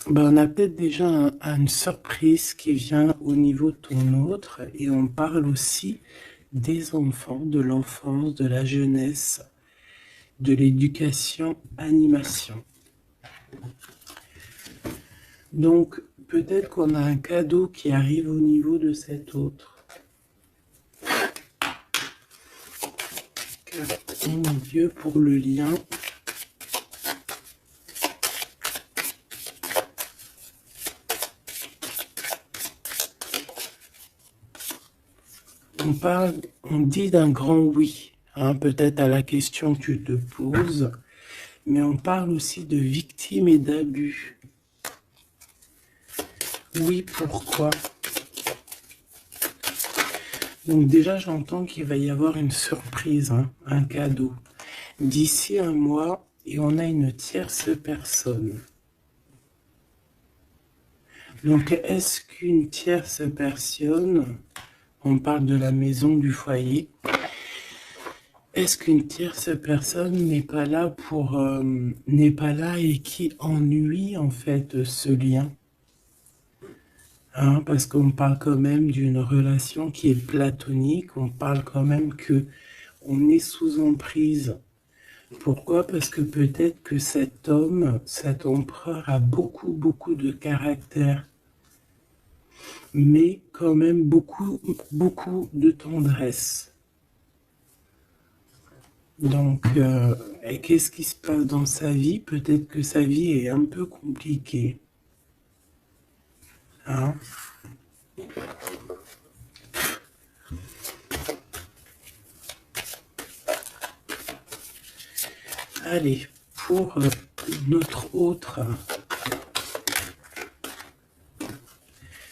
Ben, on a peut-être déjà une surprise qui vient au niveau de ton autre et on parle aussi des enfants, de l'enfance, de la jeunesse, de l'éducation, animation. Donc peut-être qu'on a un cadeau qui arrive au niveau de cet autre. Oh mon Dieu, pour le lien. On dit d'un grand oui, hein, peut-être à la question que tu te poses, mais on parle aussi de victimes et d'abus. Oui, pourquoi? Donc déjà, j'entends qu'il va y avoir une surprise, hein, un cadeau. D'ici un mois, et on a une tierce personne. Donc, est-ce qu'une tierce personne, on parle de la maison, du foyer, est-ce qu'une tierce personne n'est pas là et qui ennuie en fait ce lien? Hein, parce qu'on parle quand même d'une relation qui est platonique, on parle quand même que on est sous emprise. Pourquoi? Parce que peut-être que cet homme, cet empereur a beaucoup de caractère, mais quand même beaucoup de tendresse. Donc, et qu'est-ce qui se passe dans sa vie? Peut-être que sa vie est un peu compliquée. Hein? Allez, pour notre autre,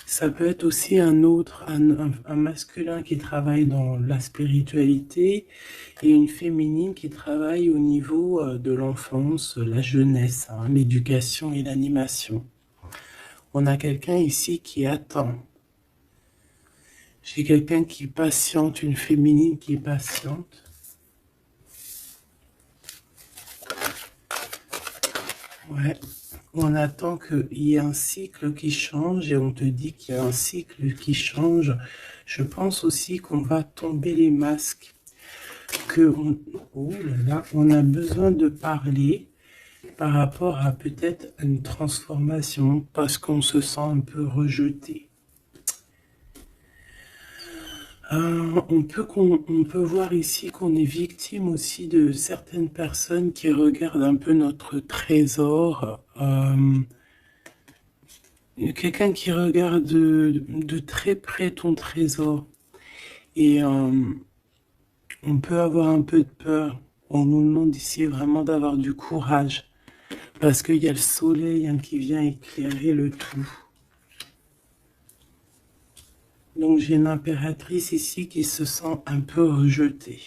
ça peut être aussi un masculin qui travaille dans la spiritualité et une féminine qui travaille au niveau de l'enfance, la jeunesse, hein, l'éducation et l'animation. On a quelqu'un ici qui attend. J'ai quelqu'un qui patiente, une féminine qui patiente. Ouais. On attend qu'il y ait un cycle qui change et on te dit qu'il y a un cycle qui change. Je pense aussi qu'on va tomber les masques, oh là là, on a besoin de parler par rapport à peut-être une transformation parce qu'on se sent un peu rejeté. On peut voir ici qu'on est victime aussi de certaines personnes qui regardent un peu notre trésor. Quelqu'un qui regarde de très près ton trésor. Et on peut avoir un peu de peur. On nous demande ici vraiment d'avoir du courage. Parce qu'il y a le soleil, hein, qui vient éclairer le tout. Donc j'ai une impératrice ici qui se sent un peu rejetée.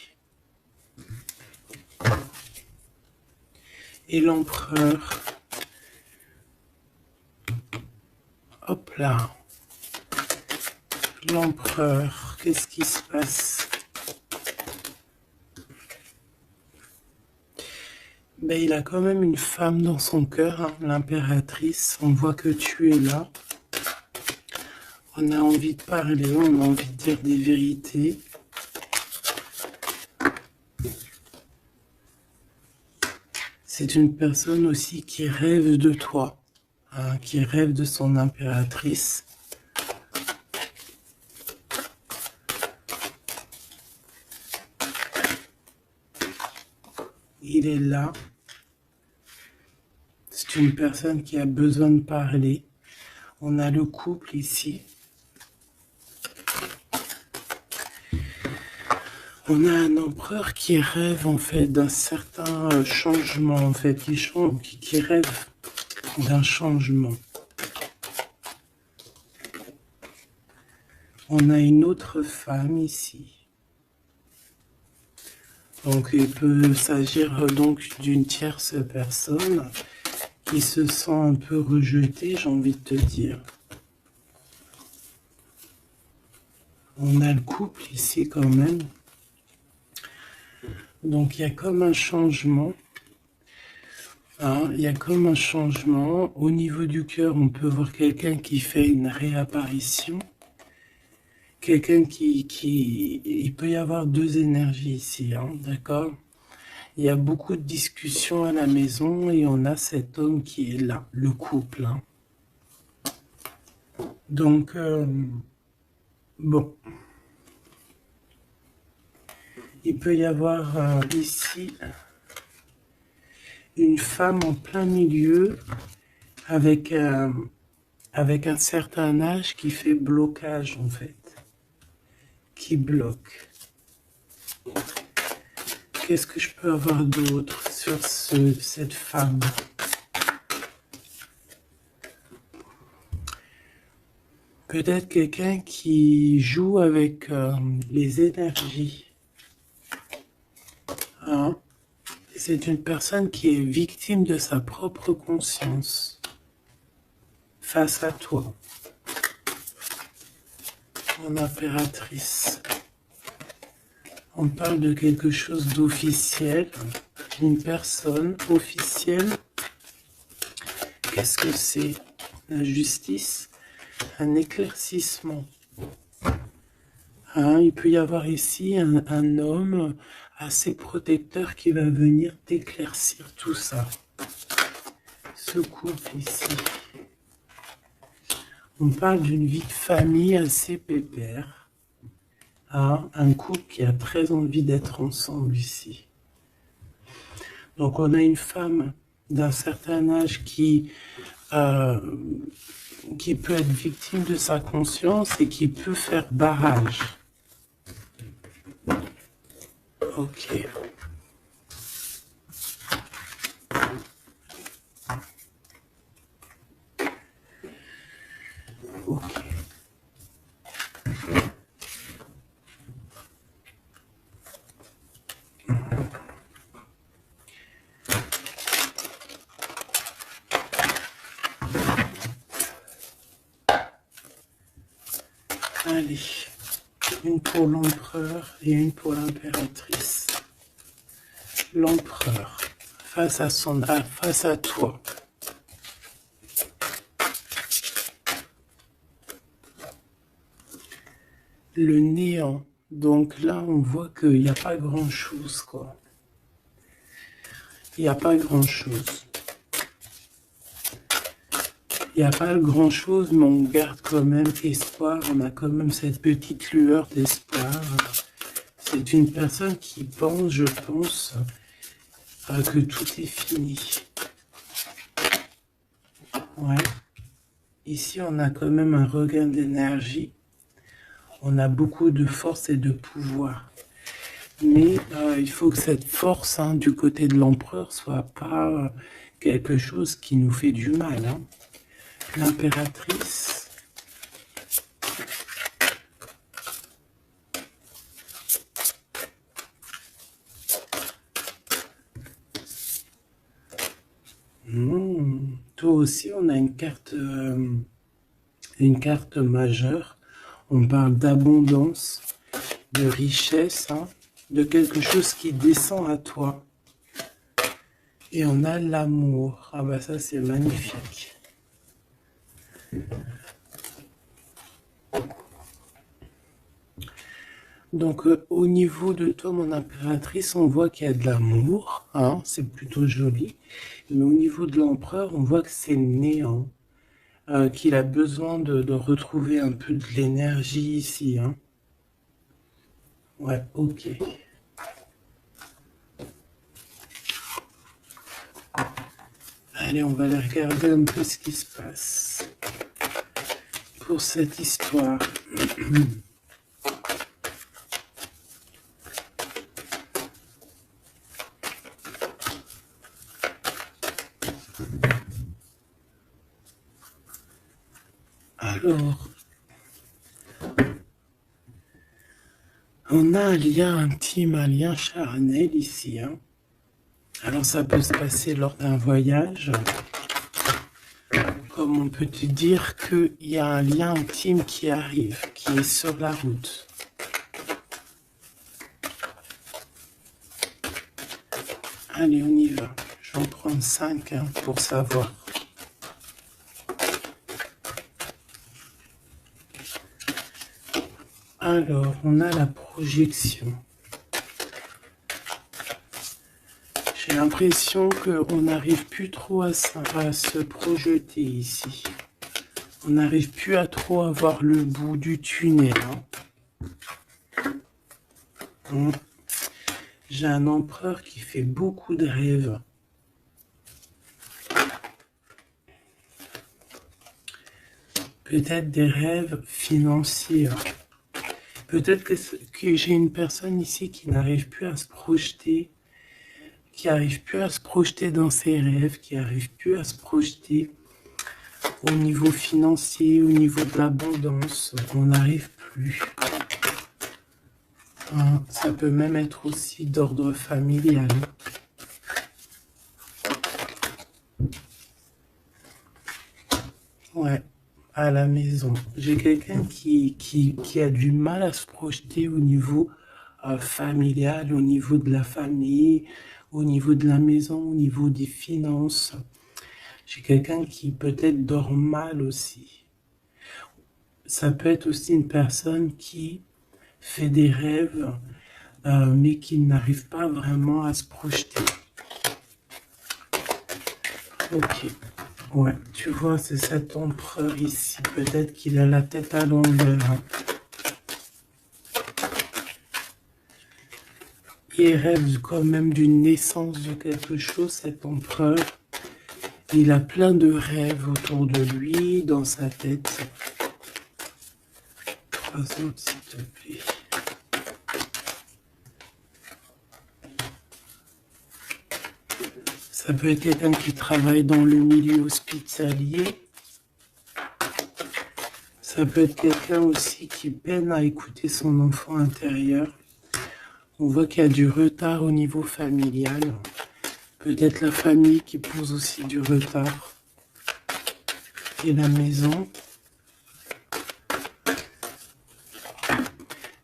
Et l'empereur. Hop là. L'empereur. Qu'est-ce qui se passe? Ben, il a quand même une femme dans son cœur, hein, l'impératrice. On voit que tu es là. On a envie de parler, on a envie de dire des vérités. C'est une personne aussi qui rêve de toi, hein, qui rêve de son impératrice. Il est là. C'est une personne qui a besoin de parler. On a le couple ici. On a un empereur qui rêve en fait d'un certain changement, en fait, qui rêve d'un changement. On a une autre femme ici. Donc il peut s'agir donc d'une tierce personne qui se sent un peu rejetée, j'ai envie de te dire. On a le couple ici quand même. Donc il y a comme un changement. Hein, il y a comme un changement. Au niveau du cœur, on peut voir quelqu'un qui fait une réapparition. Quelqu'un Il peut y avoir deux énergies ici, hein, d'accord? Il y a beaucoup de discussions à la maison et on a cet homme qui est là, le couple. Hein. Donc, bon, il peut y avoir ici une femme en plein milieu avec, avec un certain âge qui fait blocage en fait, qui bloque. Qu'est-ce que je peux avoir d'autre sur cette femme? Peut-être quelqu'un qui joue avec les énergies. Hein? C'est une personne qui est victime de sa propre conscience face à toi, mon impératrice. On parle de quelque chose d'officiel, une personne officielle. Qu'est-ce que c'est? La justice, un éclaircissement. Hein, il peut y avoir ici un homme assez protecteur qui va venir t'éclaircir tout ça. Ce couple ici. On parle d'une vie de famille assez pépère. Hein, un couple qui a très envie d'être ensemble ici. Donc on a une femme d'un certain âge qui peut être victime de sa conscience et qui peut faire barrage. Ok. Ok. Allez, une pour l'empereur et une pour l'impératrice. L'empereur, face à toi. Le néant. Donc là, on voit qu'il n'y a pas grand-chose, quoi. Il n'y a pas grand-chose. Il n'y a pas grand-chose, mais on garde quand même espoir. On a quand même cette petite lueur d'espoir. C'est une personne qui pense, je pense, que tout est fini. Ouais. Ici, on a quand même un regain d'énergie. On a beaucoup de force et de pouvoir. Mais il faut que cette force du côté de l'empereur soit pas quelque chose qui nous fait du mal. Hein. L'impératrice. Toi aussi, on a une carte majeure. On parle d'abondance, de richesse, hein, de quelque chose qui descend à toi. Et on a l'amour. Ah bah ça, c'est magnifique. Donc au niveau de toi, mon impératrice, on voit qu'il y a de l'amour, hein, c'est plutôt joli. Mais au niveau de l'empereur, on voit que c'est néant, qu'il a besoin de retrouver un peu de l'énergie ici. Hein. Ouais, ok. Allez, on va aller regarder un peu ce qui se passe pour cette histoire. Alors, on a un lien intime, un lien charnel ici. Hein. Alors ça peut se passer lors d'un voyage. Comme on peut te dire qu'il y a un lien intime qui arrive, qui est sur la route. Allez, on y va. Je vais en prendre 5 hein, pour savoir. Alors, on a la projection. J'ai l'impression qu'on n'arrive plus trop à se projeter ici. On n'arrive plus à trop avoir le bout du tunnel. Hein. J'ai un empereur qui fait beaucoup de rêves. Peut-être des rêves financiers. Peut-être que j'ai une personne ici qui n'arrive plus à se projeter, qui n'arrive plus à se projeter dans ses rêves, qui n'arrive plus à se projeter au niveau financier, au niveau de l'abondance. On n'arrive plus. Hein, ça peut même être aussi d'ordre familial. Ouais, à la maison. J'ai quelqu'un qui a du mal à se projeter au niveau familial, au niveau de la famille, au niveau de la maison, au niveau des finances. J'ai quelqu'un qui peut-être dort mal aussi. Ça peut être aussi une personne qui fait des rêves, mais qui n'arrive pas vraiment à se projeter. Ok. Ouais, tu vois, c'est cet empereur ici. Peut-être qu'il a la tête à l'envers. Hein. Il rêve quand même d'une naissance de quelque chose, cet empereur. Il a plein de rêves autour de lui, dans sa tête. 3 autres, s'il te plaît. Ça peut être quelqu'un qui travaille dans le milieu hospitalier. Ça peut être quelqu'un aussi qui peine à écouter son enfant intérieur. On voit qu'il y a du retard au niveau familial. Peut-être la famille qui pose aussi du retard. Et la maison.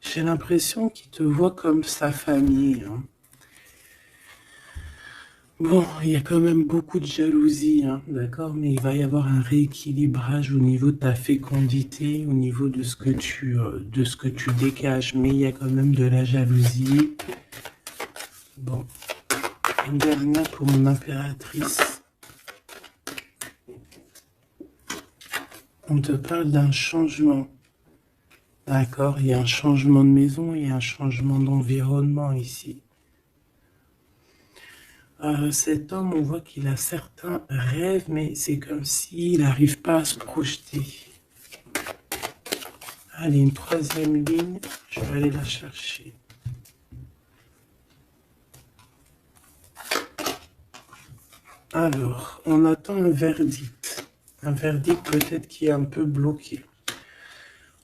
J'ai l'impression qu'il te voit comme sa famille. Hein. Bon, il y a quand même beaucoup de jalousie, hein, d'accord, mais il va y avoir un rééquilibrage au niveau de ta fécondité, au niveau de ce que tu dégages, mais il y a quand même de la jalousie. Bon, une dernière pour mon impératrice. On te parle d'un changement, d'accord, il y a un changement de maison, il y a un changement d'environnement ici. Cet homme, on voit qu'il a certains rêves, mais c'est comme s'il n'arrive pas à se projeter. Allez, une 3e ligne, je vais aller la chercher. Alors, on attend un verdict. Un verdict peut-être qui est un peu bloqué.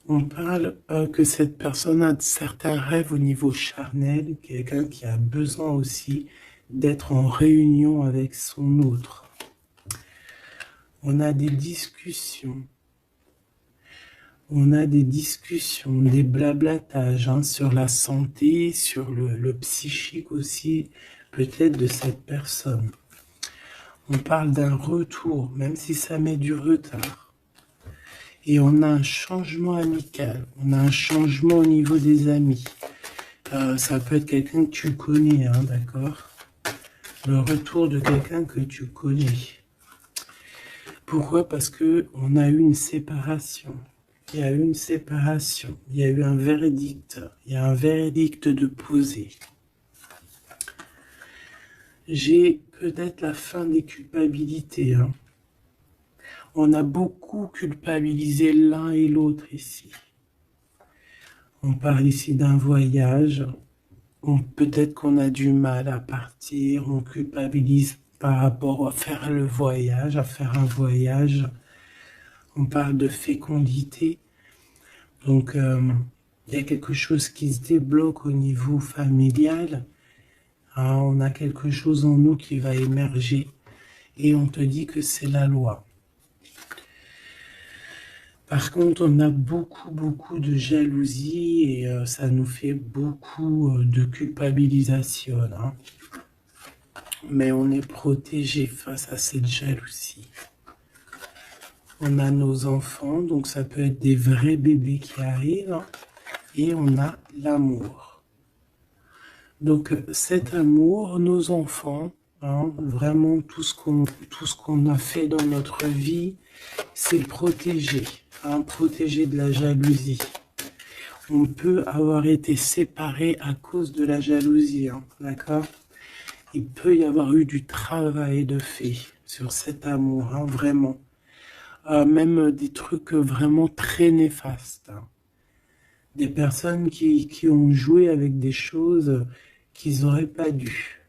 On parle que cette personne a certains rêves au niveau charnel, quelqu'un qui a besoin aussi d'être en réunion avec son autre. On a des discussions. On a des discussions, des blablatages hein, sur la santé, sur le psychique aussi, peut-être de cette personne. On parle d'un retour, même si ça met du retard. Et on a un changement amical, on a un changement au niveau des amis. Ça peut être quelqu'un que tu connais, hein, d'accord ? Le retour de quelqu'un que tu connais. Pourquoi? Parce que on a eu une séparation. Il y a eu une séparation. Il y a eu un verdict. Il y a un verdict de poser. J'ai peut-être la fin des culpabilités. Hein. On a beaucoup culpabilisé l'un et l'autre ici. On parle ici d'un voyage. Peut-être qu'on a du mal à partir, on culpabilise par rapport à faire le voyage, à faire un voyage. On parle de fécondité. Donc, il y a quelque chose qui se débloque au niveau familial. Hein, on a quelque chose en nous qui va émerger. Et on te dit que c'est la loi. Par contre, on a beaucoup de jalousie et ça nous fait beaucoup de culpabilisation. Hein. mais on est protégé face à cette jalousie. On a nos enfants, donc ça peut être des vrais bébés qui arrivent, hein, et on a l'amour. Donc cet amour, nos enfants, hein, vraiment tout ce qu'on a fait dans notre vie, c'est protégé, hein, protégé de la jalousie. On peut avoir été séparés à cause de la jalousie, hein, d'accord? Il peut y avoir eu du travail de fait sur cet amour, hein, vraiment. Même des trucs vraiment très néfastes, hein. Des personnes qui ont joué avec des choses qu'ils n'auraient pas dû.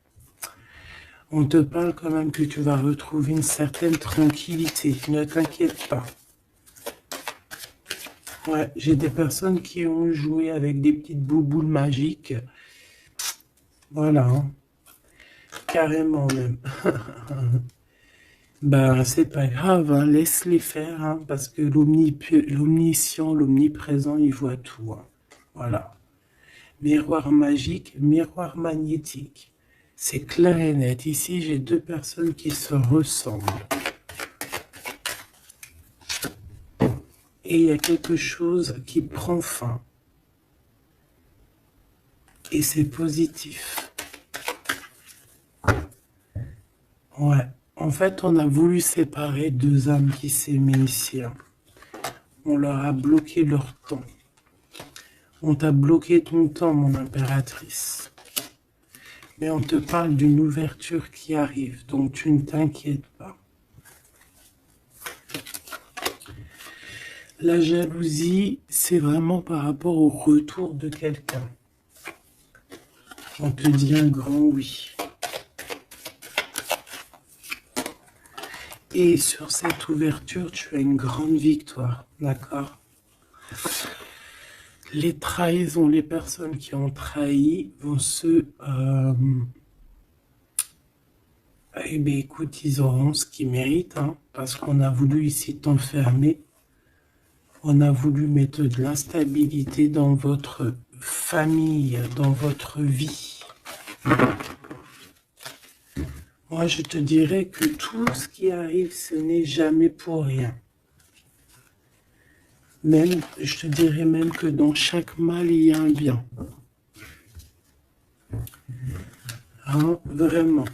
On te parle quand même que tu vas retrouver une certaine tranquillité, ne t'inquiète pas. Ouais, j'ai des personnes qui ont joué avec des petites bouboules magiques. Voilà, hein. Carrément même. Ben, c'est pas grave, hein, laisse-les faire, hein, parce que l'omniscient, l'omniprésent, il voit tout, hein. Voilà. Miroir magique, miroir magnétique. C'est clair et net. Ici, j'ai deux personnes qui se ressemblent. Et il y a quelque chose qui prend fin. Et c'est positif. Ouais. En fait, on a voulu séparer deux âmes qui s'aimaient ici, hein. On leur a bloqué leur temps. On t'a bloqué ton temps, mon impératrice. Mais on te parle d'une ouverture qui arrive, donc tu ne t'inquiètes pas. La jalousie, c'est vraiment par rapport au retour de quelqu'un. On te dit un grand oui. Et sur cette ouverture, tu as une grande victoire, d'accord? Les trahisons, les personnes qui ont trahi vont eh bien, écoute, ils auront ce qu'ils méritent, hein, parce qu'on a voulu ici t'enfermer. On a voulu mettre de l'instabilité dans votre famille, dans votre vie. Moi, je te dirais que tout ce qui arrive, ce n'est jamais pour rien. Même, je te dirais même que dans chaque mal, il y a un bien. Hein, vraiment.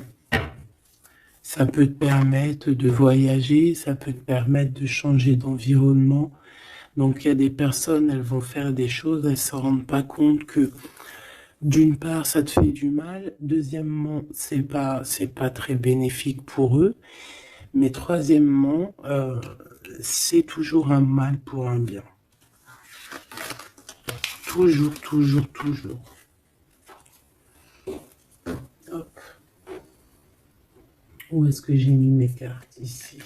Ça peut te permettre de voyager, ça peut te permettre de changer d'environnement. Donc, il y a des personnes, elles vont faire des choses, elles ne se rendent pas compte que, d'une part, ça te fait du mal. Deuxièmement, c'est pas très bénéfique pour eux. Mais troisièmement, c'est toujours un mal pour un bien. Toujours, toujours, toujours. Hop. Où est-ce que j'ai mis mes cartes ici?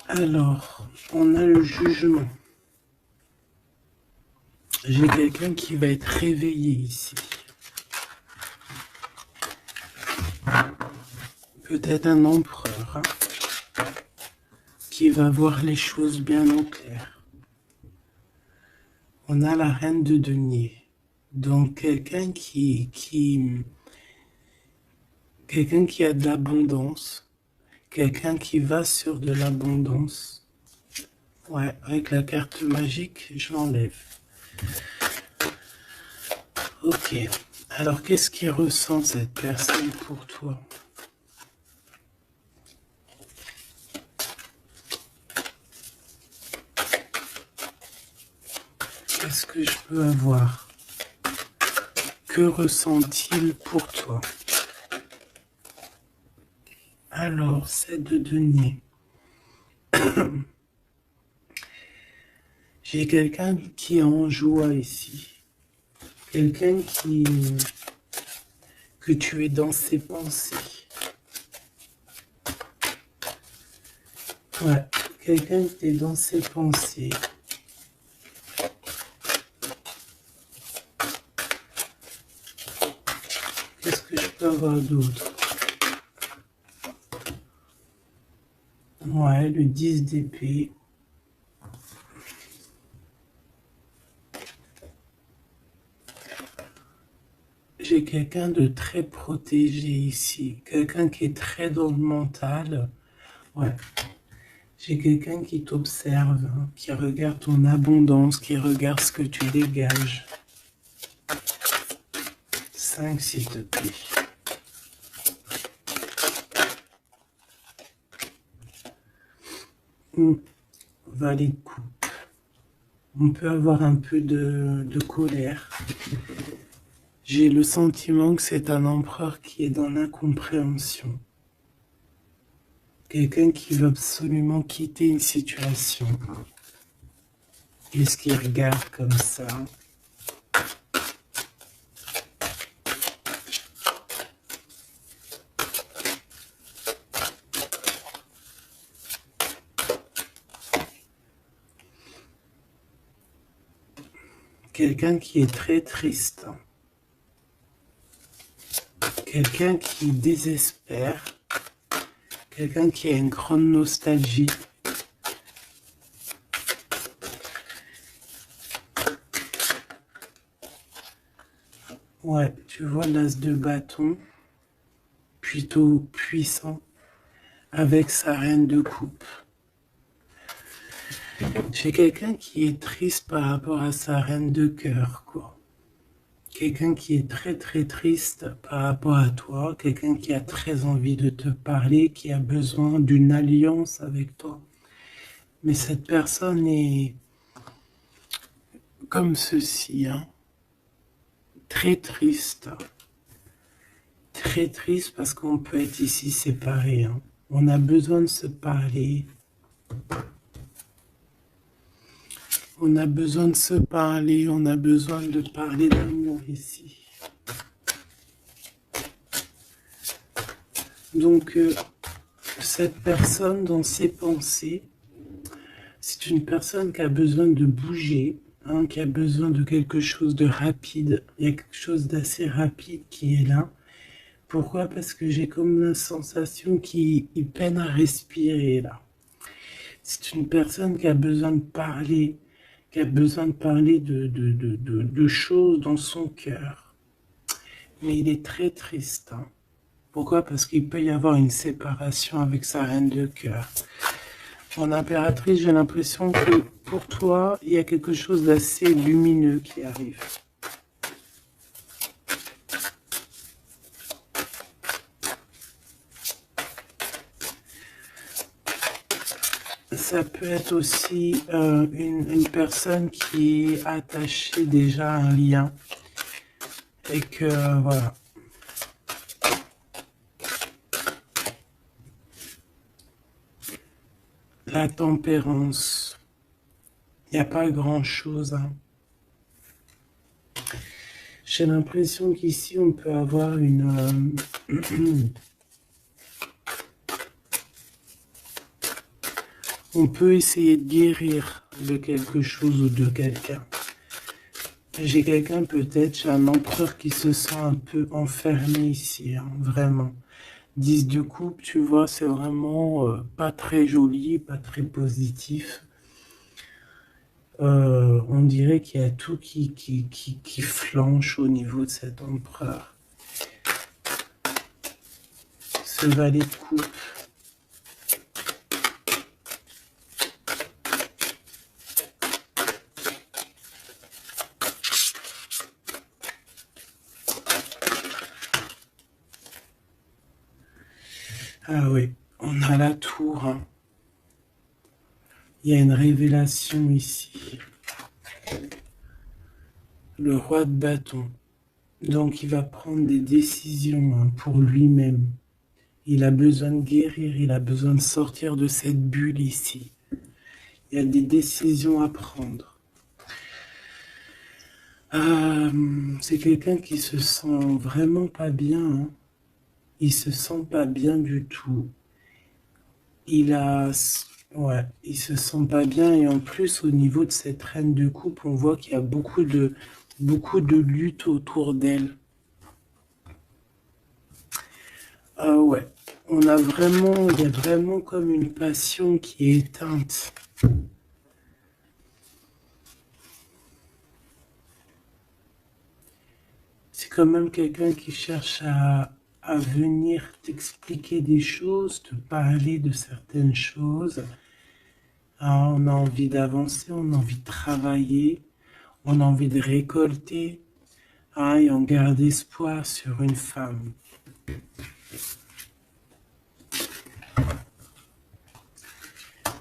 Alors, on a le jugement. J'ai quelqu'un qui va être réveillé ici. Peut-être un empereur, hein, qui va voir les choses bien au clair. On a la reine de denier. Donc quelqu'un qui a de l'abondance, quelqu'un qui va sur de l'abondance. Ouais, avec la carte magique, je l'enlève. Ok. Alors, qu'est-ce qu'il ressent cette personne pour toi? Qu'est-ce que je peux avoir? Que ressent-il pour toi? Alors, c'est de denier. J'ai quelqu'un qui est en joie ici. Quelqu'un que tu es dans ses pensées. Ouais, quelqu'un qui est dans ses pensées. Qu'est-ce que je peux avoir d'autre? Ouais, le 10 d'épée. J'ai quelqu'un de très protégé ici. Quelqu'un qui est très dans le mental. Ouais. J'ai quelqu'un qui t'observe, hein, qui regarde ton abondance, qui regarde ce que tu dégages. 5, s'il te plaît. Valet de coupe. On peut avoir un peu de colère. J'ai le sentiment que c'est un empereur qui est dans l'incompréhension. Quelqu'un qui veut absolument quitter une situation. Qu'est-ce qu'il regarde comme ça? Quelqu'un qui est très triste. Quelqu'un qui désespère. Quelqu'un qui a une grande nostalgie. Ouais, tu vois l'as de bâton, plutôt puissant, avec sa reine de coupe. J'ai quelqu'un qui est triste par rapport à sa reine de cœur, quoi. Quelqu'un qui est très très triste par rapport à toi, quelqu'un qui a très envie de te parler, qui a besoin d'une alliance avec toi. Mais cette personne est comme ceci, hein, très triste. Très triste parce qu'on peut être ici séparés, hein. On a besoin de se parler. On a besoin de se parler, on a besoin de parler d'amour ici. Donc, cette personne, dans ses pensées, c'est une personne qui a besoin de bouger, hein, qui a besoin de quelque chose de rapide. Il y a quelque chose d'assez rapide qui est là. Pourquoi? Parce que j'ai comme la sensation qu'il peine à respirer là. C'est une personne qui a besoin de parler, qui a besoin de parler de choses dans son cœur. Mais il est très triste, hein. Pourquoi? Parce qu'il peut y avoir une séparation avec sa reine de cœur. En impératrice, j'ai l'impression que pour toi, il y a quelque chose d'assez lumineux qui arrive. Ça peut être aussi une personne qui est attachée déjà à un lien et que voilà. La tempérance, il n'y a pas grand-chose, hein. J'ai l'impression qu'ici on peut avoir une on peut essayer de guérir de quelque chose ou de quelqu'un. J'ai quelqu'un peut-être, j'ai un empereur qui se sent un peu enfermé ici, hein, vraiment. 10 de coupe, tu vois, c'est vraiment pas très joli, pas très positif. On dirait qu'il y a tout qui flanche au niveau de cet empereur. Ce valet de coupe. Ah oui, on a la tour, hein. Il y a une révélation ici. Le roi de bâton. Donc il va prendre des décisions, hein, pour lui-même. Il a besoin de guérir, il a besoin de sortir de cette bulle ici. Il y a des décisions à prendre. C'est quelqu'un qui se sent vraiment pas bien, hein. Il se sent pas bien du tout. Il a Ouais, il se sent pas bien et en plus au niveau de cette reine de coupe, on voit qu'il y a beaucoup de lutte autour d'elle. Ah ouais, il y a vraiment comme une passion qui est éteinte. C'est quand même quelqu'un qui cherche à venir t'expliquer des choses, te parler de certaines choses. Ah, on a envie d'avancer, on a envie de travailler, on a envie de récolter, ah, et on garde espoir sur une femme.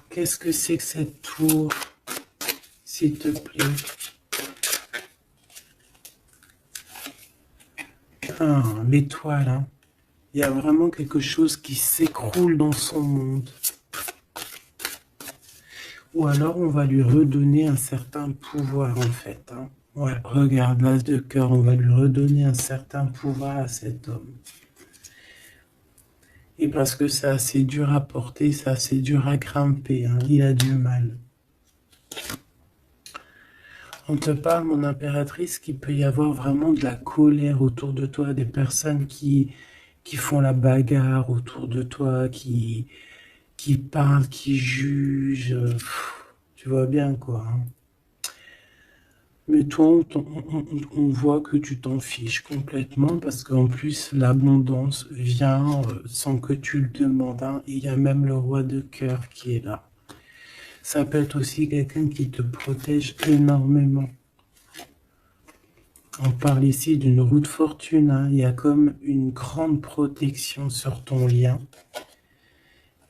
Qu'est-ce que c'est que cette tour, s'il te plaît? Ah, l'étoile, hein. Il y a vraiment quelque chose qui s'écroule dans son monde. Ou alors on va lui redonner un certain pouvoir en fait, hein. Ouais, regarde, l'as de cœur, on va lui redonner un certain pouvoir à cet homme. Et parce que c'est assez dur à porter, c'est assez dur à grimper, hein. Il a du mal. On te parle, mon impératrice, qu'il peut y avoir vraiment de la colère autour de toi, des personnes qui font la bagarre autour de toi, qui parlent, qui jugent. Tu vois bien quoi, hein. Mais toi, on voit que tu t'en fiches complètement parce qu'en plus, l'abondance vient sans que tu le demandes, hein. Et il y a même le roi de cœur qui est là. Ça peut être aussi quelqu'un qui te protège énormément. On parle ici d'une roue de fortune, hein. Il y a comme une grande protection sur ton lien.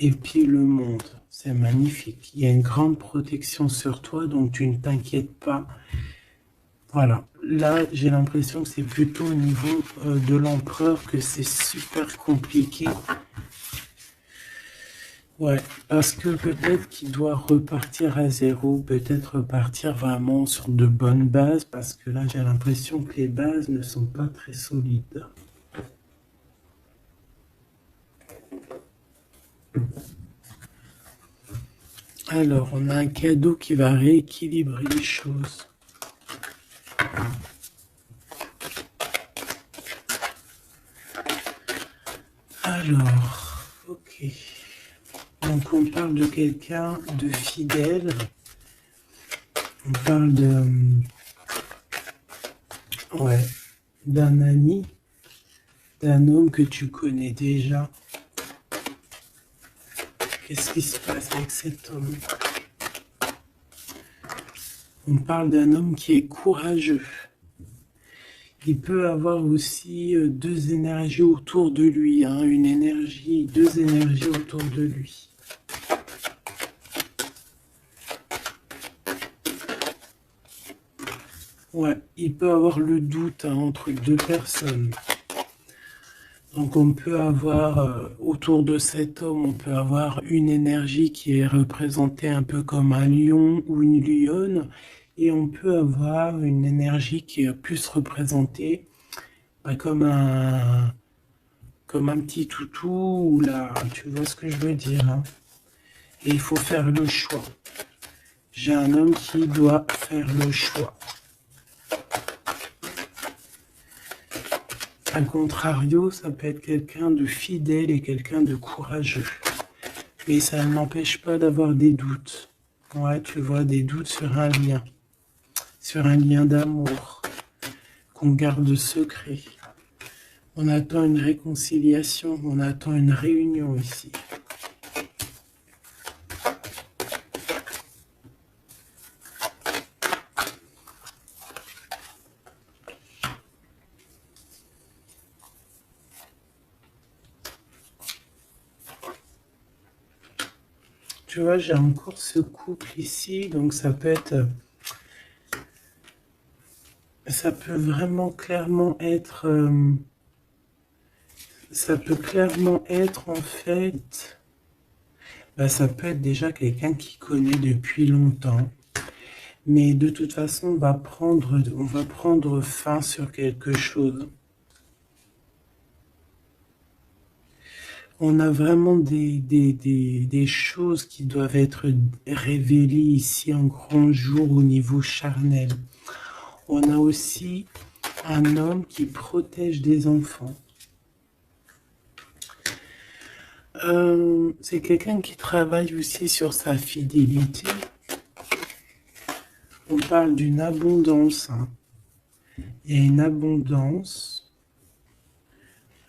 Et puis le monde, c'est magnifique. Il y a une grande protection sur toi, donc tu ne t'inquiètes pas. Voilà. Là, j'ai l'impression que c'est plutôt au niveau de l'empereur que c'est super compliqué. Ouais, parce que peut-être qu'il doit repartir à zéro, peut-être repartir vraiment sur de bonnes bases, parce que là, j'ai l'impression que les bases ne sont pas très solides. Alors, on a un cadeau qui va rééquilibrer les choses. Alors, ok. Donc, on parle de quelqu'un de fidèle. On parle ouais, d'un ami, d'un homme que tu connais déjà. Qu'est-ce qui se passe avec cet homme? On parle d'un homme qui est courageux. Il peut avoir aussi deux énergies autour de lui, hein, deux énergies autour de lui. Ouais, il peut avoir le doute, hein, entre deux personnes. Donc on peut avoir autour de cet homme, on peut avoir une énergie qui est représentée un peu comme un lion ou une lionne, et on peut avoir une énergie qui est plus représentée bah, comme un petit toutou, ou là, tu vois ce que je veux dire, hein. Et il faut faire le choix. J'ai un homme qui doit faire le choix. A contrario, ça peut être quelqu'un de fidèle et quelqu'un de courageux. Mais ça ne m'empêche pas d'avoir des doutes. Ouais, tu vois, des doutes sur un lien d'amour qu'on garde secret. On attend une réconciliation, on attend une réunion ici. Tu vois, j'ai encore ce couple ici, donc ça peut vraiment clairement être, ça peut clairement être en fait, bah, ça peut être déjà quelqu'un qui connaît depuis longtemps, mais de toute façon, on va prendre fin sur quelque chose. On a vraiment des choses qui doivent être révélées ici en grand jour au niveau charnel. On a aussi un homme qui protège des enfants. C'est quelqu'un qui travaille aussi sur sa fidélité. On parle d'une abondance, hein. Il y a une abondance.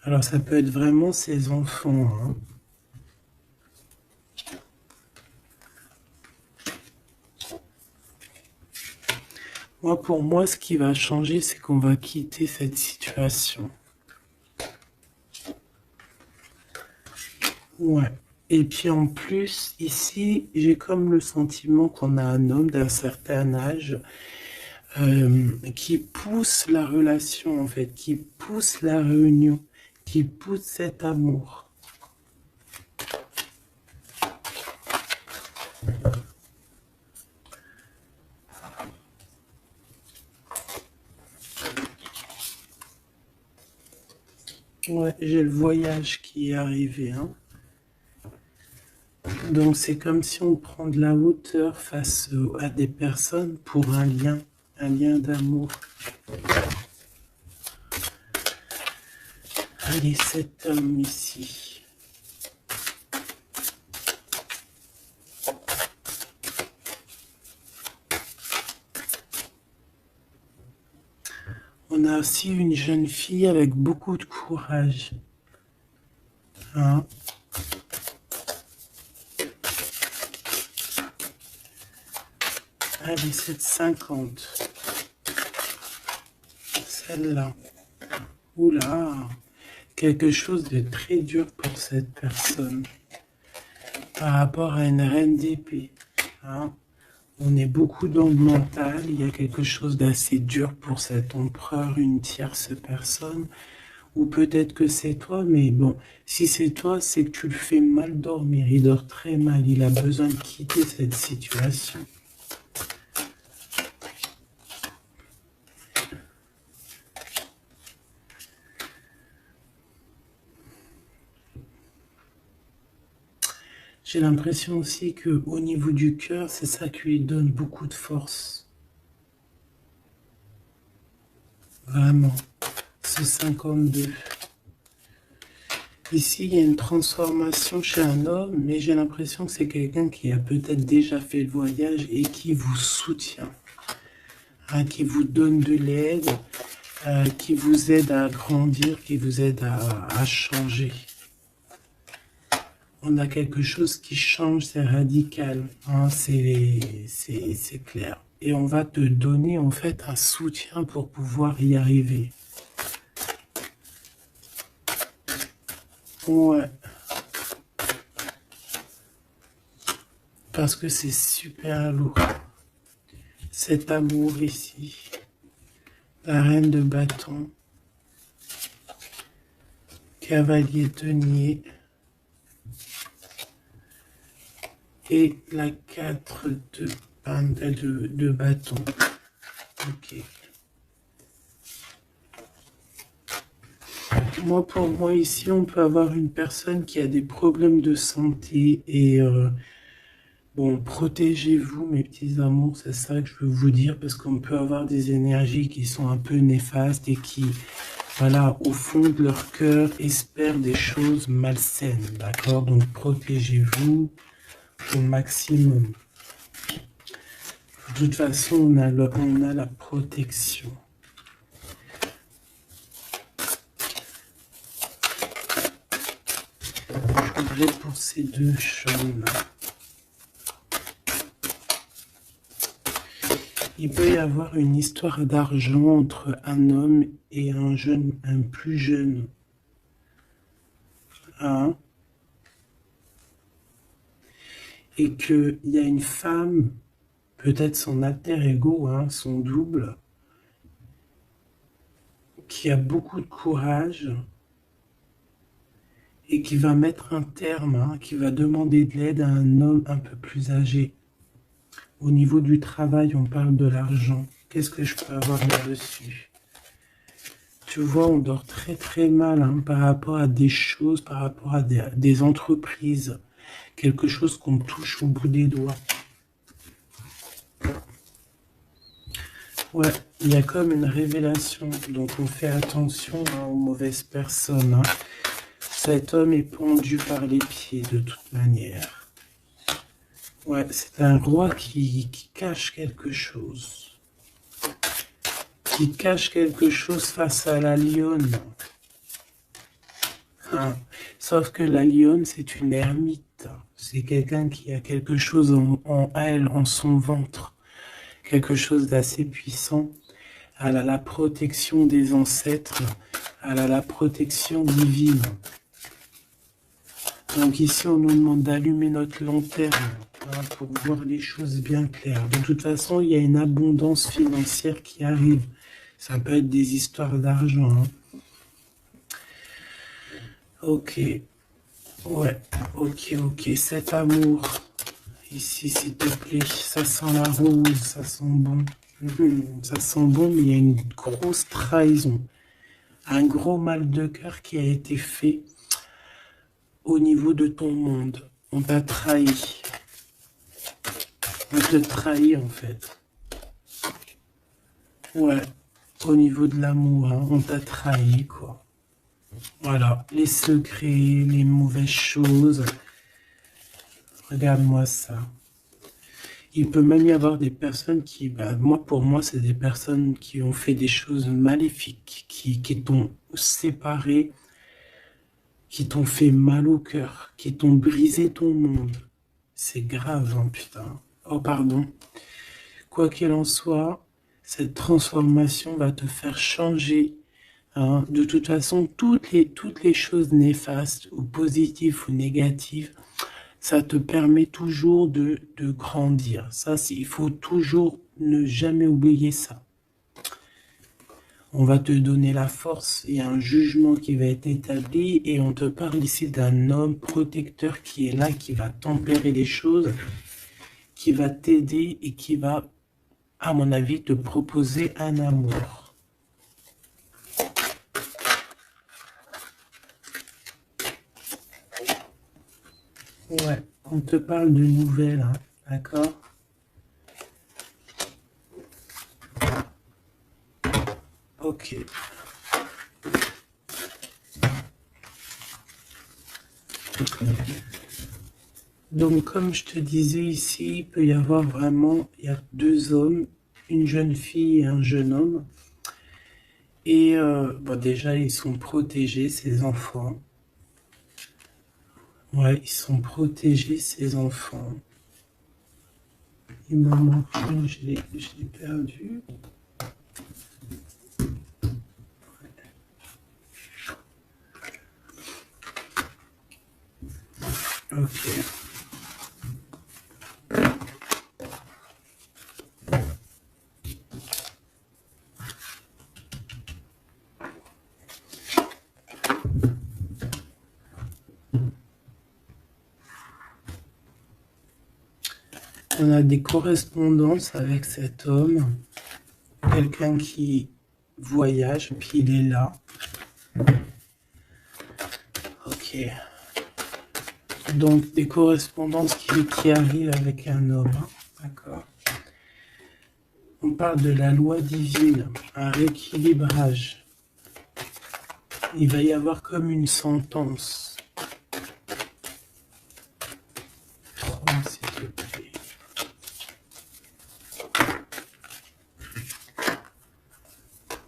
Alors ça peut être vraiment ses enfants, hein. Moi, pour moi, ce qui va changer, c'est qu'on va quitter cette situation. Ouais. Et puis en plus, ici, j'ai comme le sentiment qu'on a un homme d'un certain âge qui pousse la relation, en fait, qui pousse la réunion, qui pousse cet amour. Ouais, j'ai le voyage qui est arrivé, hein. Donc c'est comme si on prend de la hauteur face à des personnes pour un lien d'amour. Allez, cet homme ici. On a aussi une jeune fille avec beaucoup de courage. Hein? Allez, cette 50. Celle-là. Oula, quelque chose de très dur pour cette personne. Par rapport à une reine d'épée. Hein? On est beaucoup dans le mental. Il y a quelque chose d'assez dur pour cet empereur, une tierce personne. Ou peut-être que c'est toi, mais bon, si c'est toi, c'est que tu le fais mal dormir. Il dort très mal. Il a besoin de quitter cette situation. J'ai l'impression aussi que au niveau du cœur, c'est ça qui lui donne beaucoup de force. Vraiment. Ce 52. Ici, il y a une transformation chez un homme, mais j'ai l'impression que c'est quelqu'un qui a peut-être déjà fait le voyage et qui vous soutient, hein, qui vous donne de l'aide, qui vous aide à grandir, qui vous aide à changer. On a quelque chose qui change, c'est radical, hein, c'est clair. Et on va te donner en fait un soutien pour pouvoir y arriver. Ouais. Parce que c'est super lourd. Cet amour ici. La reine de bâton. Cavalier denier. Et la 4 de bâton. Ok. Moi, pour moi, ici, on peut avoir une personne qui a des problèmes de santé et bon, protégez-vous, mes petits amours, c'est ça que je veux vous dire, parce qu'on peut avoir des énergies qui sont un peu néfastes et qui, voilà, au fond de leur cœur, espèrent des choses malsaines, d'accord? Donc, protégez-vous au maximum. De toute façon, on a la protection. Je voudrais pour ces deux choses-là. Il peut y avoir une histoire d'argent entre un homme et un plus jeune. Hein? Et qu'il y a une femme, peut-être son alter ego, hein, son double, qui a beaucoup de courage et qui va mettre un terme, hein, qui va demander de l'aide à un homme un peu plus âgé. Au niveau du travail, on parle de l'argent. Qu'est-ce que je peux avoir là-dessus? tu vois, on dort très très mal hein, par rapport à des choses, par rapport à des entreprises, quelque chose qu'on touche au bout des doigts. Ouais, il y a comme une révélation, donc on fait attention hein, aux mauvaises personnes. Hein. Cet homme est pendu par les pieds de toute manière. Ouais, c'est un roi qui cache quelque chose. Qui cache quelque chose face à la lionne. Hein. Sauf que la lionne, c'est une ermite. C'est quelqu'un qui a quelque chose en elle, en son ventre. Quelque chose d'assez puissant. Elle a la protection des ancêtres. Elle a la protection divine. Donc ici, on nous demande d'allumer notre lanterne hein, pour voir les choses bien claires. De toute façon, il y a une abondance financière qui arrive. Ça peut être des histoires d'argent. Hein. Ok. Ouais. Ok. Cet amour. Ici, s'il te plaît. Ça sent la rose. Ça sent bon. Ça sent bon, mais il y a une grosse trahison. Un gros mal de cœur qui a été fait au niveau de ton monde. On t'a trahi. On te trahit en fait. Ouais, au niveau de l'amour, hein, on t'a trahi quoi. Voilà, les secrets, les mauvaises choses. Regarde-moi ça. Il peut même y avoir des personnes qui, pour moi, c'est des personnes qui ont fait des choses maléfiques, qui t'ont séparé, qui t'ont fait mal au cœur, qui t'ont brisé ton monde. C'est grave, hein, putain. Oh, pardon. Quoi qu'il en soit, cette transformation va te faire changer. Hein. De toute façon, toutes les choses néfastes, ou positives ou négatives, ça te permet toujours de grandir. Ça, il faut toujours ne jamais oublier ça. On va te donner la force, il y a un jugement qui va être établi et on te parle ici d'un homme protecteur qui est là, qui va tempérer les choses, qui va t'aider et qui va, à mon avis, te proposer un amour. Ouais, on te parle de nouvelles, hein, d'accord? Ok. Donc, comme je te disais ici, il peut y avoir vraiment, il y a deux hommes, une jeune fille et un jeune homme. Et déjà, ils sont protégés, ces enfants. Ouais, ils sont protégés, ces enfants. Il me manque une, je l'ai perdu. Ok. On a des correspondances avec cet homme, quelqu'un qui voyage, puis il est là. Ok. Donc des correspondances qui arrivent avec un homme, hein. D'accord. On parle de la loi divine, un rééquilibrage. Il va y avoir comme une sentence. Oh, s'il te plaît.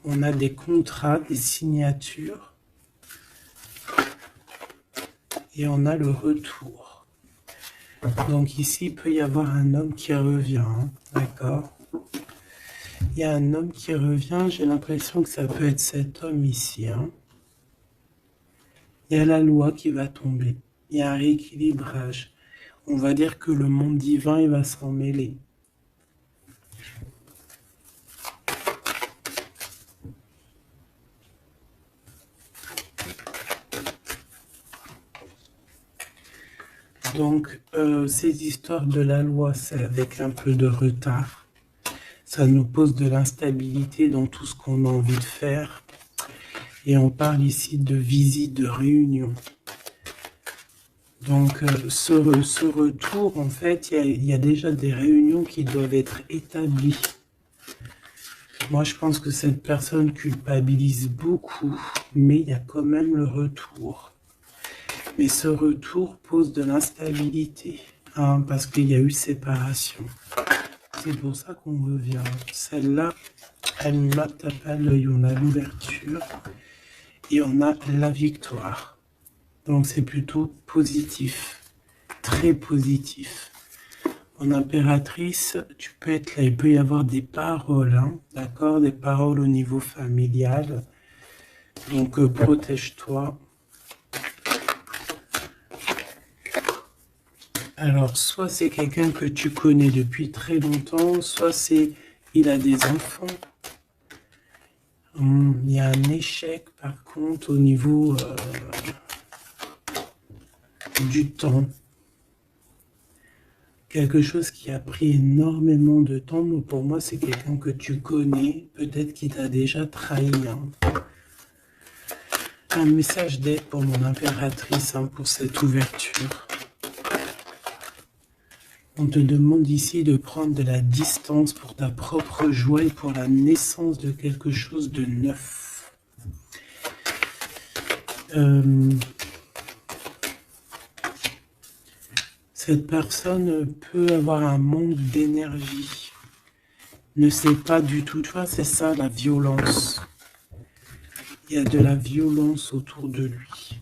On a des contrats, des signatures. Et on a le retour. Donc ici, il peut y avoir un homme qui revient. Hein, d'accord? Il y a un homme qui revient. J'ai l'impression que ça peut être cet homme ici. Hein. Il y a la loi qui va tomber. Il y a un rééquilibrage. On va dire que le monde divin, il va s'en mêler. Donc, ces histoires de la loi, c'est avec un peu de retard. Ça nous pose de l'instabilité dans tout ce qu'on a envie de faire. Et on parle ici de visite, de réunion. Donc, ce retour, en fait, il y a déjà des réunions qui doivent être établies. Moi, je pense que cette personne culpabilise beaucoup, mais il y a quand même le retour. Mais ce retour pose de l'instabilité, hein, parce qu'il y a eu séparation. C'est pour ça qu'on revient. Celle-là, elle me tape à l'œil. On a l'ouverture et on a la victoire. Donc c'est plutôt positif, très positif. En impératrice, tu peux être là, il peut y avoir des paroles, hein, d'accord, des paroles au niveau familial. Donc protège-toi. Alors, soit c'est quelqu'un que tu connais depuis très longtemps, soit il a des enfants. Il y a un échec, par contre, au niveau du temps. Quelque chose qui a pris énormément de temps. Mais pour moi, c'est quelqu'un que tu connais, peut-être qui t'a déjà trahi. Hein. Un message d'aide pour mon impératrice, hein, pour cette ouverture. On te demande ici de prendre de la distance pour ta propre joie et pour la naissance de quelque chose de neuf. Cette personne peut avoir un manque d'énergie. Ne sait pas du tout. Tu vois, c'est ça la violence. Il y a de la violence autour de lui.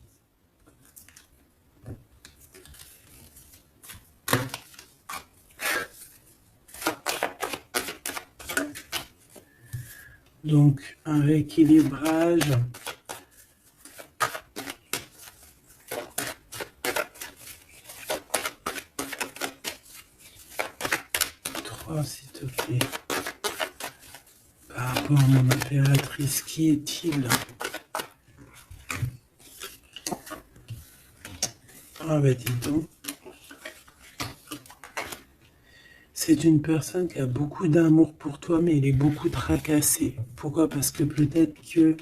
Donc, un rééquilibrage. Trois, s'il te plaît. Par rapport à mon impératrice, qui est-il? Ah bah dis donc. C'est une personne qui a beaucoup d'amour pour toi, mais il est beaucoup tracassé. Pourquoi? Parce que peut-être qu'il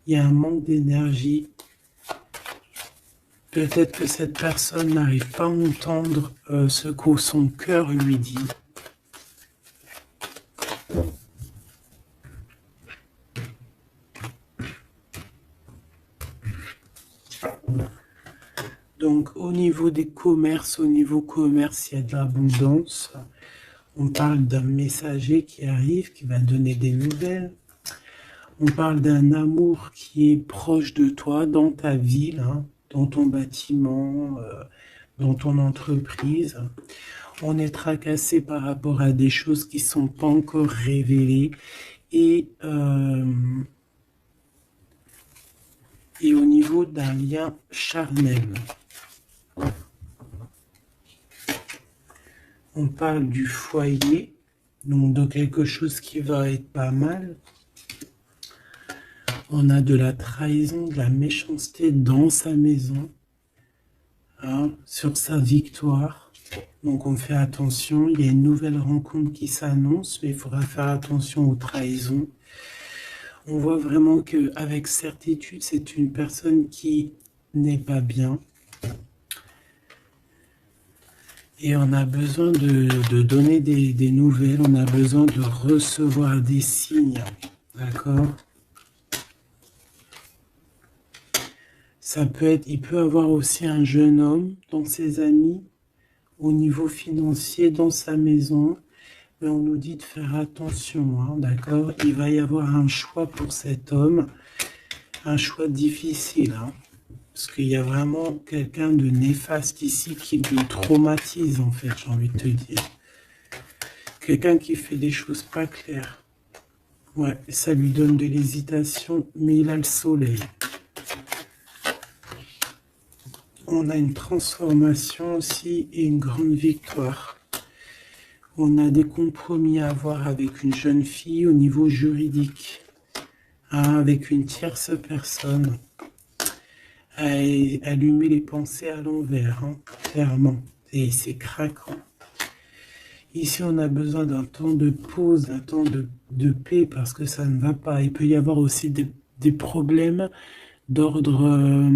y a un manque d'énergie. Peut-être que cette personne n'arrive pas à entendre ce que son cœur lui dit. Donc au niveau des commerces, au niveau commerce, il y a de l'abondance. On parle d'un messager qui arrive, qui va donner des nouvelles. On parle d'un amour qui est proche de toi, dans ta ville, hein, dans ton bâtiment, dans ton entreprise. On est tracassé par rapport à des choses qui ne sont pas encore révélées. Et au niveau d'un lien charnel. On parle du foyer, donc de quelque chose qui va être pas mal. On a de la trahison, de la méchanceté dans sa maison, hein, sur sa victoire. Donc on fait attention, il y a une nouvelle rencontre qui s'annonce, mais il faudra faire attention aux trahisons. On voit vraiment qu'avec certitude, c'est une personne qui n'est pas bien. Et on a besoin de donner des nouvelles, on a besoin de recevoir des signes, d'accord? Ça peut être, il peut avoir aussi un jeune homme dans ses amis, au niveau financier, dans sa maison, mais on nous dit de faire attention, hein, d'accord? Il va y avoir un choix pour cet homme, un choix difficile, hein. Parce qu'il y a vraiment quelqu'un de néfaste ici qui le traumatise, en fait, j'ai envie de te dire. Quelqu'un qui fait des choses pas claires. Ouais, ça lui donne de l'hésitation, mais il a le soleil. On a une transformation aussi et une grande victoire. On a des compromis à avoir avec une jeune fille au niveau juridique, hein, avec une tierce personne. Allumer les pensées à l'envers, hein, clairement, et c'est craquant. Ici, on a besoin d'un temps de pause, d'un temps de paix, parce que ça ne va pas. Il peut y avoir aussi des problèmes d'ordre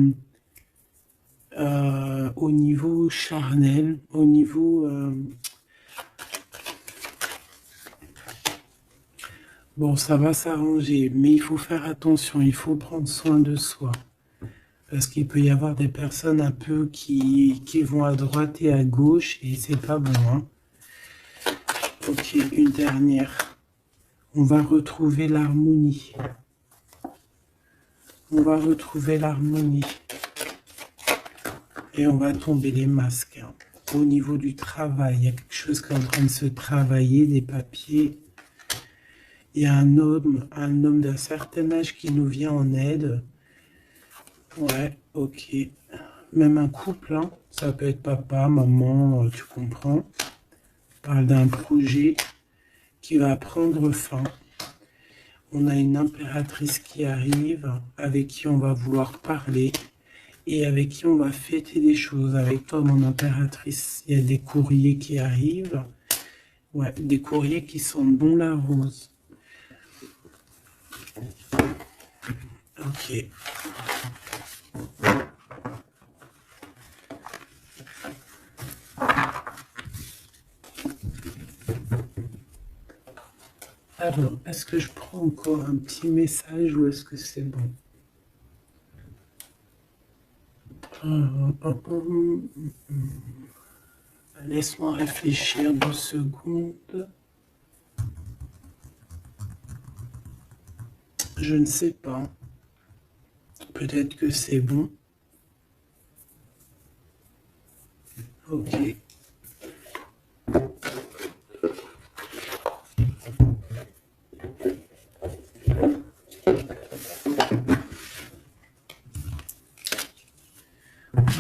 au niveau charnel, au niveau... Bon, ça va s'arranger, mais il faut faire attention, il faut prendre soin de soi. Parce qu'il peut y avoir des personnes un peu qui vont à droite et à gauche, et c'est pas bon, hein. Ok, une dernière. On va retrouver l'harmonie. On va retrouver l'harmonie. Et on va tomber les masques, hein. Au niveau du travail, il y a quelque chose qui est en train de se travailler, des papiers. Il y a un homme d'un certain âge qui nous vient en aide. Ouais, ok. Même un couple, hein. Ça peut être papa, maman, tu comprends. On parle d'un projet qui va prendre fin. On a une impératrice qui arrive, avec qui on va vouloir parler et avec qui on va fêter des choses. Avec toi, mon impératrice, il y a des courriers qui arrivent. Ouais, des courriers qui sentent bon la rose. Ok. Alors, est-ce que je prends encore un petit message ou est-ce que c'est bon? Laisse-moi réfléchir 2 secondes. Je ne sais pas. Peut-être que c'est bon. Ok.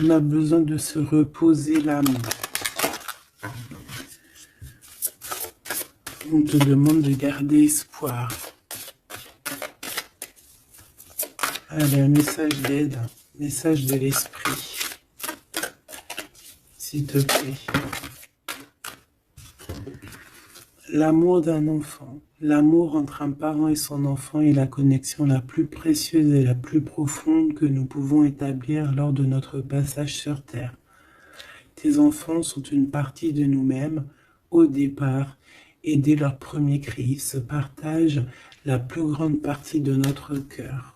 On a besoin de se reposer l'âme. On te demande de garder espoir. Allez, un message d'aide, message de l'esprit. S'il te plaît. L'amour d'un enfant, l'amour entre un parent et son enfant est la connexion la plus précieuse et la plus profonde que nous pouvons établir lors de notre passage sur Terre. Tes enfants sont une partie de nous-mêmes au départ et dès leur premier cri, ils se partagent la plus grande partie de notre cœur.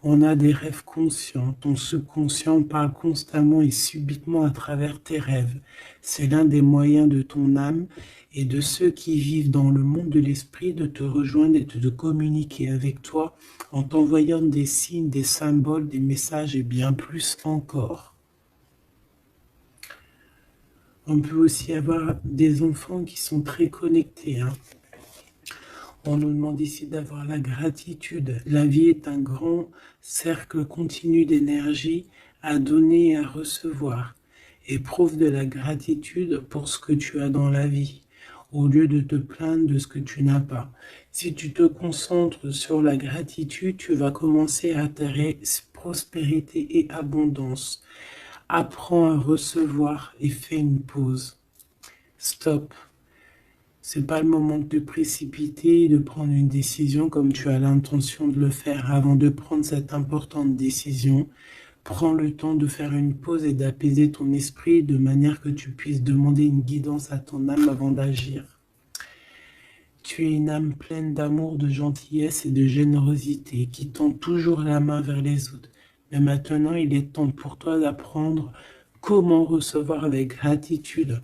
On a des rêves conscients, ton subconscient parle constamment et subitement à travers tes rêves. C'est l'un des moyens de ton âme et de ceux qui vivent dans le monde de l'esprit de te rejoindre et de communiquer avec toi en t'envoyant des signes, des symboles, des messages et bien plus encore. On peut aussi avoir des enfants qui sont très connectés, hein. On nous demande ici d'avoir la gratitude. La vie est un grand cercle continu d'énergie à donner et à recevoir. Éprouve de la gratitude pour ce que tu as dans la vie, au lieu de te plaindre de ce que tu n'as pas. Si tu te concentres sur la gratitude, tu vas commencer à atterrir prospérité et abondance. Apprends à recevoir et fais une pause. Stop. C'est pas le moment de te précipiter et de prendre une décision comme tu as l'intention de le faire. Avant de prendre cette importante décision, prends le temps de faire une pause et d'apaiser ton esprit de manière que tu puisses demander une guidance à ton âme avant d'agir. Tu es une âme pleine d'amour, de gentillesse et de générosité qui tend toujours la main vers les autres. Mais maintenant, il est temps pour toi d'apprendre comment recevoir avec gratitude.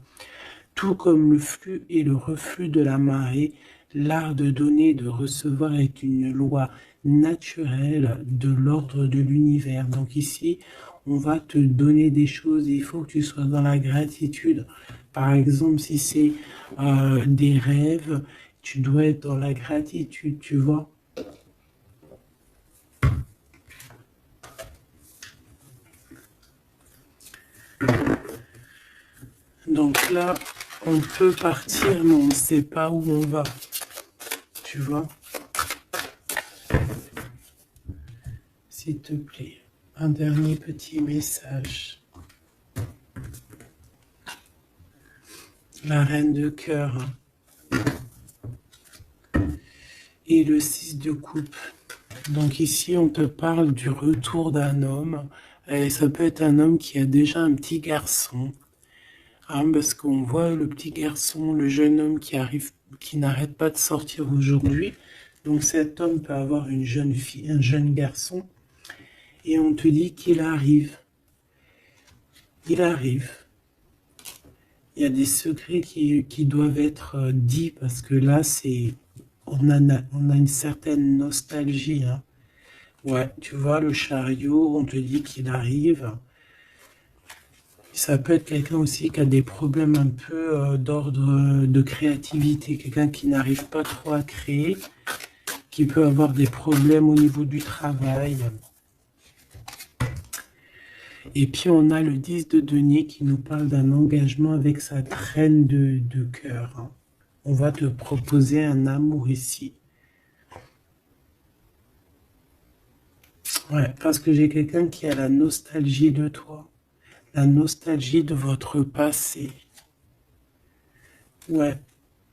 Tout comme le flux et le reflux de la marée, l'art de donner et de recevoir est une loi naturelle de l'ordre de l'univers. Donc ici, on va te donner des choses et il faut que tu sois dans la gratitude. Par exemple, si c'est des rêves, tu dois être dans la gratitude, tu vois. Donc là, on peut partir, mais on ne sait pas où on va. Tu vois? S'il te plaît, un dernier petit message. La reine de cœur et le 6 de coupe. Donc ici, on te parle du retour d'un homme. Et ça peut être un homme qui a déjà un petit garçon. Hein, parce qu'on voit le petit garçon, le jeune homme qui arrive, qui n'arrête pas de sortir aujourd'hui. Donc cet homme peut avoir une jeune fille, un jeune garçon. Et on te dit qu'il arrive. Il arrive. Il y a des secrets qui doivent être dits parce que là, on a une certaine nostalgie. Hein. Ouais, tu vois, le chariot, on te dit qu'il arrive. Ça peut être quelqu'un aussi qui a des problèmes un peu d'ordre de créativité, quelqu'un qui n'arrive pas trop à créer, qui peut avoir des problèmes au niveau du travail. Et puis on a le 10 de denier qui nous parle d'un engagement avec sa traîne de cœur. Hein. On va te proposer un amour ici. Ouais, parce que j'ai quelqu'un qui a la nostalgie de toi, la nostalgie de votre passé. Ouais,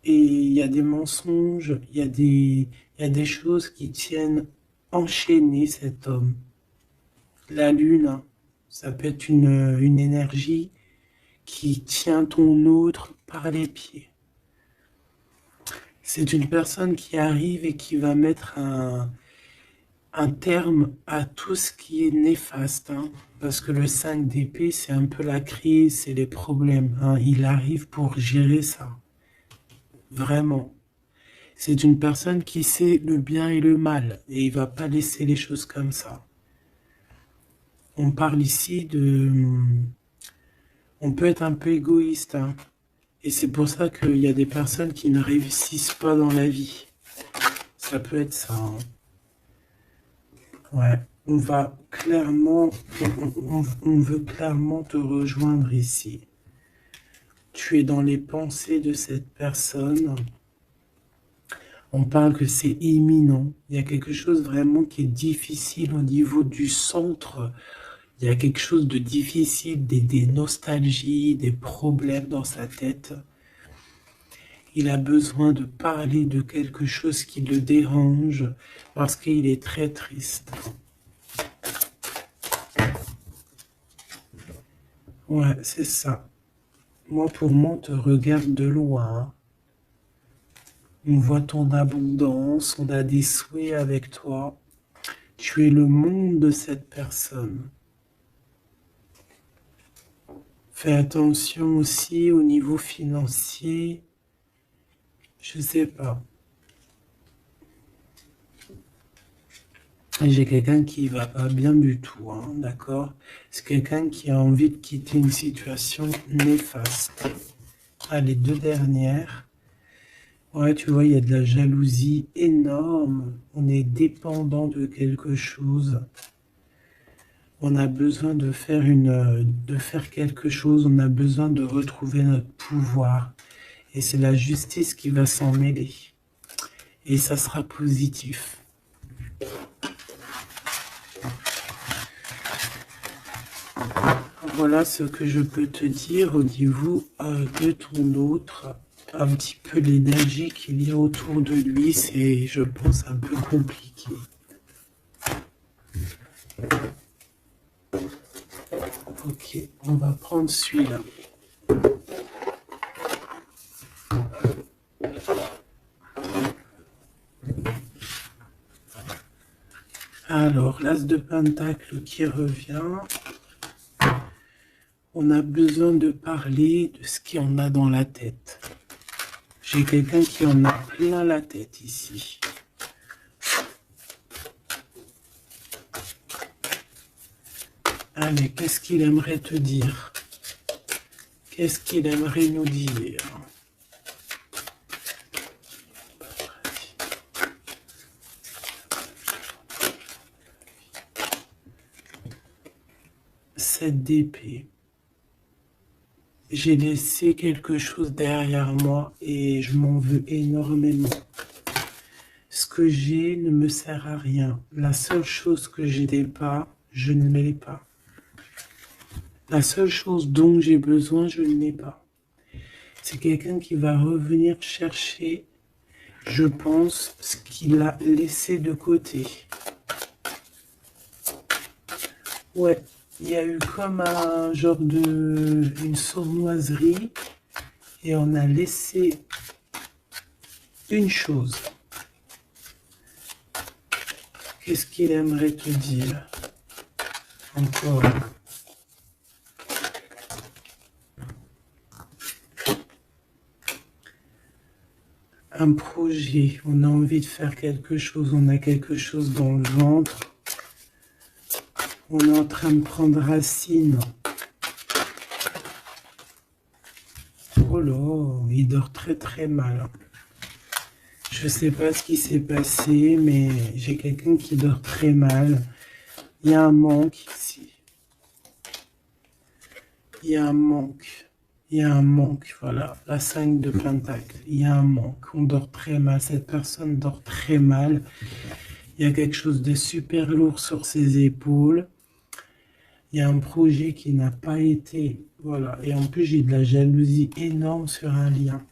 et il y a des mensonges, il y a des choses qui tiennent enchaîner cet homme. La lune, hein, ça peut être une énergie qui tient ton autre par les pieds. C'est une personne qui arrive et qui va mettre un terme à tout ce qui est néfaste. Hein, parce que le 5 d'épée, c'est un peu la crise, c'est les problèmes. Hein, il arrive pour gérer ça. Vraiment. C'est une personne qui sait le bien et le mal. Et il va pas laisser les choses comme ça. On parle ici de... On peut être un peu égoïste. Hein, et c'est pour ça qu'il y a des personnes qui ne réussissent pas dans la vie. Ça peut être ça. Hein. Ouais, on va clairement, on veut clairement te rejoindre ici. Tu es dans les pensées de cette personne. On parle que c'est imminent. Il y a quelque chose vraiment qui est difficile au niveau du centre. Il y a quelque chose de difficile, des nostalgies, des problèmes dans sa tête. Il a besoin de parler de quelque chose qui le dérange parce qu'il est très triste. Ouais, c'est ça. Moi, pour moi, on te regarde de loin. On voit ton abondance, on a des souhaits avec toi. Tu es le monde de cette personne. Fais attention aussi au niveau financier. Je sais pas. J'ai quelqu'un qui va pas bien du tout, hein, d'accord? C'est quelqu'un qui a envie de quitter une situation néfaste. Ah, les deux dernières. Ouais, tu vois, il y a de la jalousie énorme. On est dépendant de quelque chose. On a besoin de faire quelque chose. On a besoin de retrouver notre pouvoir. Et c'est la justice qui va s'en mêler. Et ça sera positif. Voilà ce que je peux te dire au niveau de ton autre. Un petit peu l'énergie qu'il y a autour de lui, c'est, je pense, un peu compliqué. Ok, on va prendre celui-là. Alors, l'as de pentacle qui revient. On a besoin de parler de ce qu'il y en a dans la tête. J'ai quelqu'un qui en a plein la tête ici. Allez, qu'est-ce qu'il aimerait te dire? Qu'est-ce qu'il aimerait nous dire? Cette d'épée. J'ai laissé quelque chose derrière moi et je m'en veux énormément. Ce que j'ai ne me sert à rien. La seule chose que je n'ai pas, je ne l'ai pas. La seule chose dont j'ai besoin, je ne l'ai pas. C'est quelqu'un qui va revenir chercher, je pense, ce qu'il a laissé de côté. Ouais, il y a eu comme un genre de... une sournoiserie et on a laissé une chose. Qu'est-ce qu'il aimerait te dire? Encore. Un projet, on a envie de faire quelque chose, on a quelque chose dans le ventre. On est en train de prendre racine. Oh là, il dort très très mal. Je sais pas ce qui s'est passé, mais j'ai quelqu'un qui dort très mal. Il y a un manque ici. Il y a un manque. Il y a un manque, voilà. La 5 de Pentacle. Il y a un manque. On dort très mal. Cette personne dort très mal. Il y a quelque chose de super lourd sur ses épaules. Il y a un projet qui n'a pas été... Voilà. Et en plus, j'ai de la jalousie énorme sur un lien.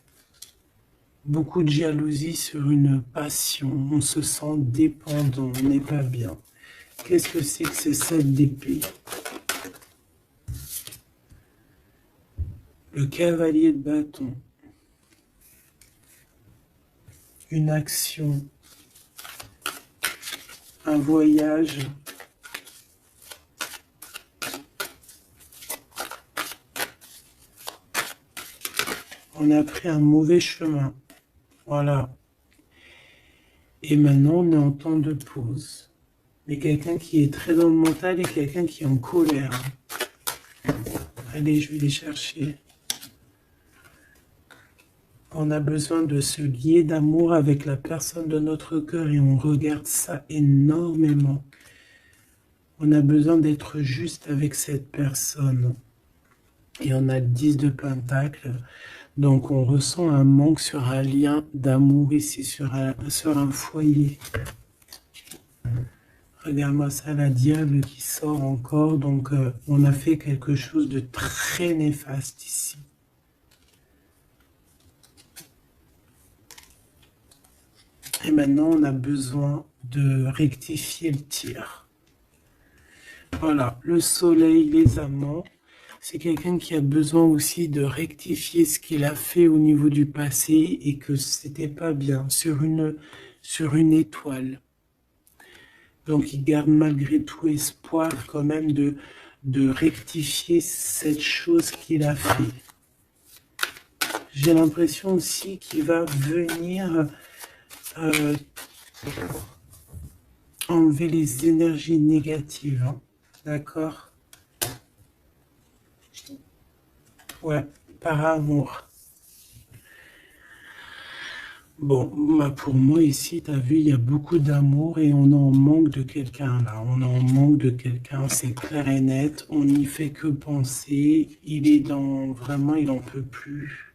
Beaucoup de jalousie sur une passion. On se sent dépendant. On n'est pas bien. Qu'est-ce que c'est que ces 7 d'épée? Le cavalier de bâton. Une action. Un voyage. On a pris un mauvais chemin. Voilà. Et maintenant, on est en temps de pause. Mais quelqu'un qui est très dans le mental et quelqu'un qui est en colère. Allez, je vais les chercher. On a besoin de se lier d'amour avec la personne de notre cœur et on regarde ça énormément. On a besoin d'être juste avec cette personne. Et on a le 10 de Pentacle. Donc on ressent un manque sur un lien d'amour ici, sur un foyer. Regarde-moi ça, la diable qui sort encore. Donc on a fait quelque chose de très néfaste ici. Et maintenant on a besoin de rectifier le tir. Voilà, le soleil, les amants. C'est quelqu'un qui a besoin aussi de rectifier ce qu'il a fait au niveau du passé et que c'était pas bien sur une étoile. Donc il garde malgré tout espoir quand même de rectifier cette chose qu'il a fait. J'ai l'impression aussi qu'il va venir enlever les énergies négatives. Hein. D'accord? Ouais, par amour. Bon, bah pour moi ici, tu as vu, il y a beaucoup d'amour et on en manque de quelqu'un là. On en manque de quelqu'un, c'est clair et net. On n'y fait que penser. Il est dans... Vraiment, il n'en peut plus.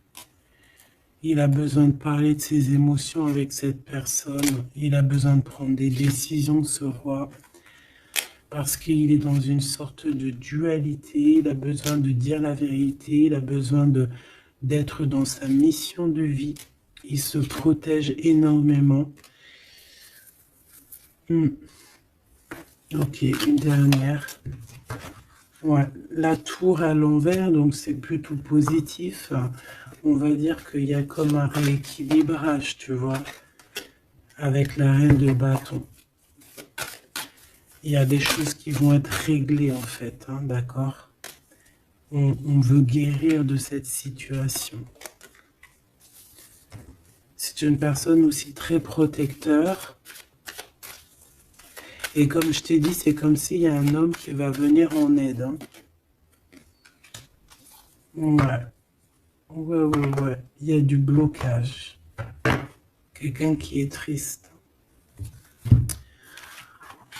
Il a besoin de parler de ses émotions avec cette personne. Il a besoin de prendre des décisions, ce roi. Parce qu'il est dans une sorte de dualité. Il a besoin de dire la vérité. Il a besoin d'être dans sa mission de vie. Il se protège énormément. Ok, une dernière. Ouais, la tour à l'envers, donc c'est plutôt positif. On va dire qu'il y a comme un rééquilibrage, tu vois, avec la reine de bâton. Il y a des choses qui vont être réglées en fait, hein, d'accord? On veut guérir de cette situation. C'est une personne aussi très protecteur. Et comme je t'ai dit, c'est comme s'il y a un homme qui va venir en aide. Hein. Ouais. Ouais. Il y a du blocage. Quelqu'un qui est triste.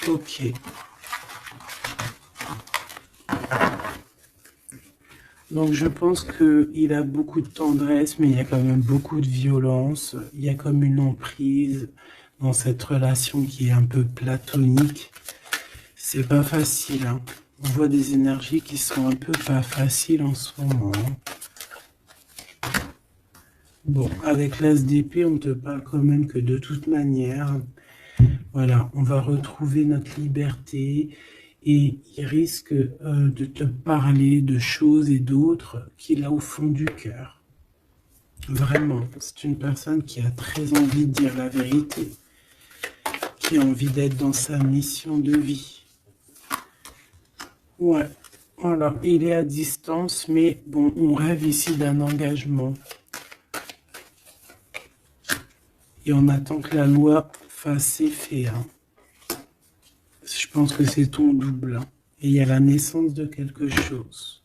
Ok. Donc je pense qu'il a beaucoup de tendresse, mais il y a quand même beaucoup de violence. Il y a comme une emprise dans cette relation qui est un peu platonique. C'est pas facile. Hein. On voit des énergies qui sont un peu pas faciles en ce moment. Bon, avec l'as d'épée, on te parle quand même que de toute manière, voilà, on va retrouver notre liberté et il risque de te parler de choses et d'autres qu'il a au fond du cœur. Vraiment, c'est une personne qui a très envie de dire la vérité, qui a envie d'être dans sa mission de vie. Ouais, voilà, il est à distance, mais bon, on rêve ici d'un engagement. Et on attend que la loi fasse effet. Hein. Je pense que c'est ton double. Hein. Et il y a la naissance de quelque chose.